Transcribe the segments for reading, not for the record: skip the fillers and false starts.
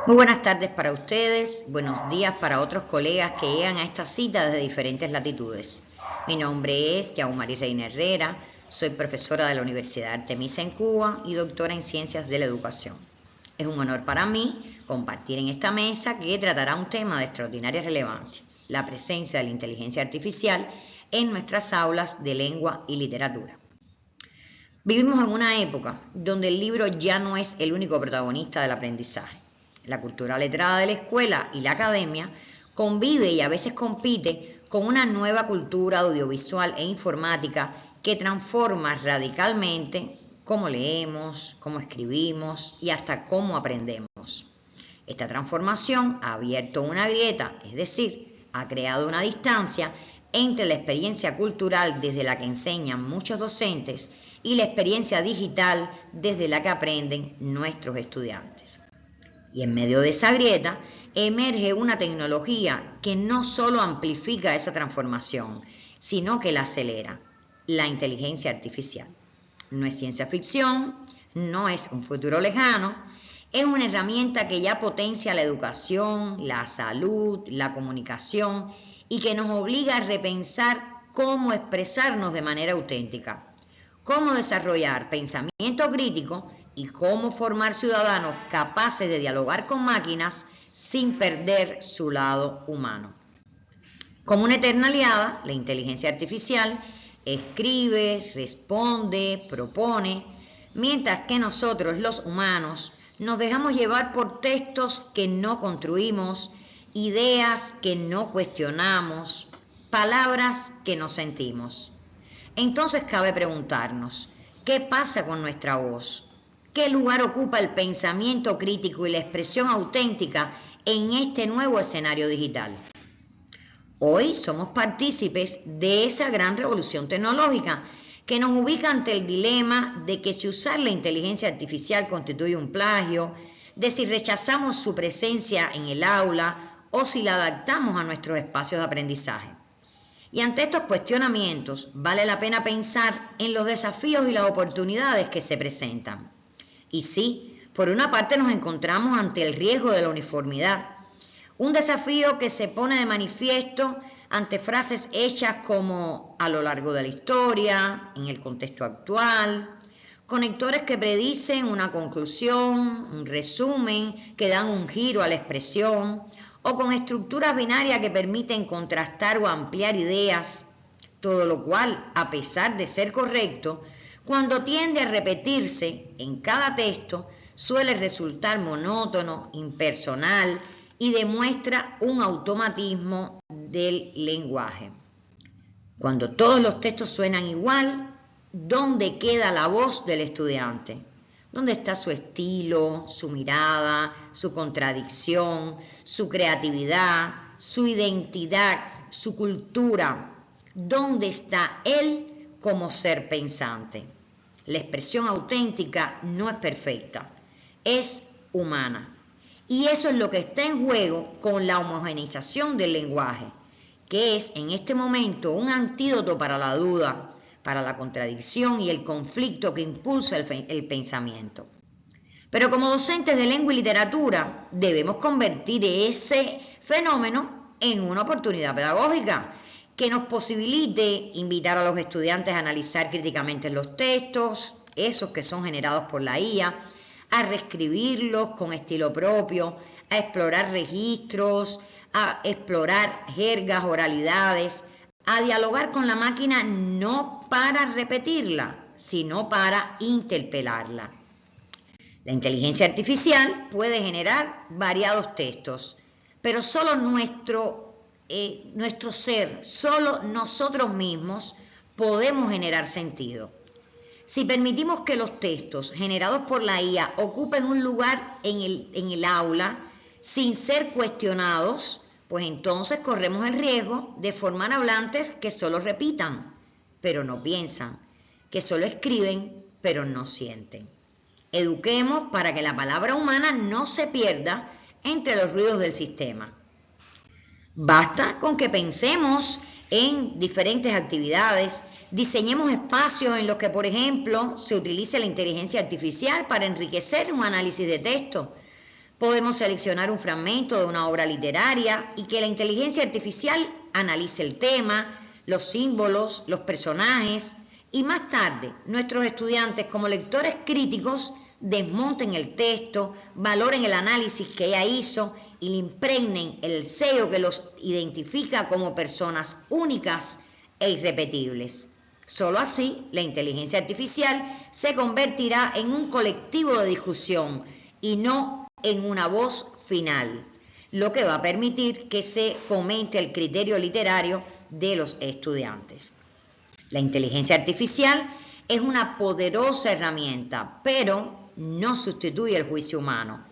Muy buenas tardes para ustedes, buenos días para otros colegas que llegan a esta cita desde diferentes latitudes. Mi nombre es Yaumari Reina Herrera, soy profesora de la Universidad Artemisa en Cuba y doctora en Ciencias de la Educación. Es un honor para mí compartir en esta mesa que tratará un tema de extraordinaria relevancia, la presencia de la inteligencia artificial en nuestras aulas de lengua y literatura. Vivimos en una época donde el libro ya no es el único protagonista del aprendizaje. La cultura letrada de la escuela y la academia convive y a veces compite con una nueva cultura audiovisual e informática que transforma radicalmente cómo leemos, cómo escribimos y hasta cómo aprendemos. Esta transformación ha abierto una grieta, es decir, ha creado una distancia entre la experiencia cultural desde la que enseñan muchos docentes y la experiencia digital desde la que aprenden nuestros estudiantes. Y en medio de esa grieta emerge una tecnología que no solo amplifica esa transformación, sino que la acelera, la inteligencia artificial. No es ciencia ficción, no es un futuro lejano, es una herramienta que ya potencia la educación, la salud, la comunicación y que nos obliga a repensar cómo expresarnos de manera auténtica, cómo desarrollar pensamiento crítico y cómo formar ciudadanos capaces de dialogar con máquinas sin perder su lado humano. Como una eterna aliada, la inteligencia artificial escribe, responde, propone, mientras que nosotros, los humanos, nos dejamos llevar por textos que no construimos, ideas que no cuestionamos, palabras que no sentimos. Entonces cabe preguntarnos, ¿qué pasa con nuestra voz? ¿Qué lugar ocupa el pensamiento crítico y la expresión auténtica en este nuevo escenario digital? Hoy somos partícipes de esa gran revolución tecnológica que nos ubica ante el dilema de que si usar la inteligencia artificial constituye un plagio, de si rechazamos su presencia en el aula o si la adaptamos a nuestros espacios de aprendizaje. Y ante estos cuestionamientos vale la pena pensar en los desafíos y las oportunidades que se presentan. Y sí, por una parte nos encontramos ante el riesgo de la uniformidad, un desafío que se pone de manifiesto ante frases hechas como a lo largo de la historia, en el contexto actual, conectores que predicen una conclusión, un resumen, que dan un giro a la expresión, o con estructuras binarias que permiten contrastar o ampliar ideas, todo lo cual, a pesar de ser correcto, cuando tiende a repetirse en cada texto, suele resultar monótono, impersonal y demuestra un automatismo del lenguaje. Cuando todos los textos suenan igual, ¿dónde queda la voz del estudiante? ¿Dónde está su estilo, su mirada, su contradicción, su creatividad, su identidad, su cultura? ¿Dónde está él como ser pensante? La expresión auténtica no es perfecta, es humana. Y eso es lo que está en juego con la homogeneización del lenguaje, que es en este momento un antídoto para la duda, para la contradicción y el conflicto que impulsa el pensamiento. Pero como docentes de lengua y literatura debemos convertir ese fenómeno en una oportunidad pedagógica que nos posibilite invitar a los estudiantes a analizar críticamente los textos, esos que son generados por la IA, a reescribirlos con estilo propio, a explorar registros, a explorar jergas, oralidades, a dialogar con la máquina no para repetirla, sino para interpelarla. La inteligencia artificial puede generar variados textos, pero solo nuestro ser, solo nosotros mismos podemos generar sentido. Si permitimos que los textos generados por la IA ocupen un lugar en el aula sin ser cuestionados, pues entonces corremos el riesgo de formar hablantes que solo repitan, pero no piensan, que solo escriben, pero no sienten. Eduquemos para que la palabra humana no se pierda entre los ruidos del sistema. Basta con que pensemos en diferentes actividades, diseñemos espacios en los que, por ejemplo, se utilice la inteligencia artificial para enriquecer un análisis de texto, Podemos seleccionar un fragmento de una obra literaria y que la inteligencia artificial analice el tema, los símbolos, los personajes, y más tarde nuestros estudiantes como lectores críticos desmonten el texto, valoren el análisis que ella hizo y le impregnen el sello que los identifica como personas únicas e irrepetibles. Solo así la inteligencia artificial se convertirá en un colectivo de discusión y no en una voz final, lo que va a permitir que se fomente el criterio literario de los estudiantes. La inteligencia artificial es una poderosa herramienta, pero no sustituye el juicio humano.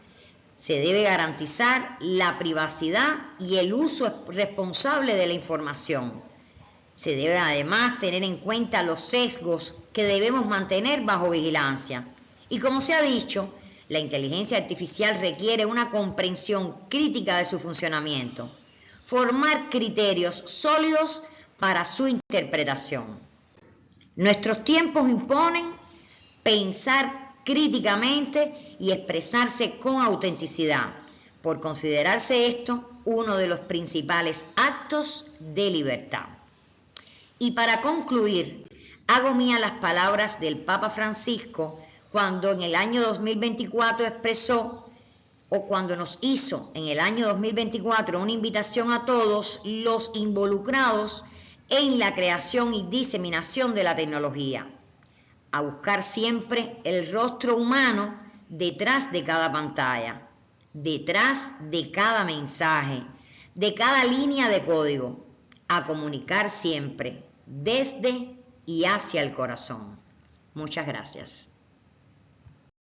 Se debe garantizar la privacidad y el uso responsable de la información. Se debe además tener en cuenta los sesgos que debemos mantener bajo vigilancia. Y como se ha dicho, la inteligencia artificial requiere una comprensión crítica de su funcionamiento, formar criterios sólidos para su interpretación. Nuestros tiempos imponen pensar críticamente y expresarse con autenticidad, por considerarse esto uno de los principales actos de libertad. Y para concluir, hago mía las palabras del Papa Francisco cuando en el año 2024 expresó, o cuando nos hizo en el año 2024 una invitación a todos los involucrados en la creación y diseminación de la tecnología, a buscar siempre el rostro humano detrás de cada pantalla, detrás de cada mensaje, de cada línea de código, a comunicar siempre desde y hacia el corazón. Muchas gracias.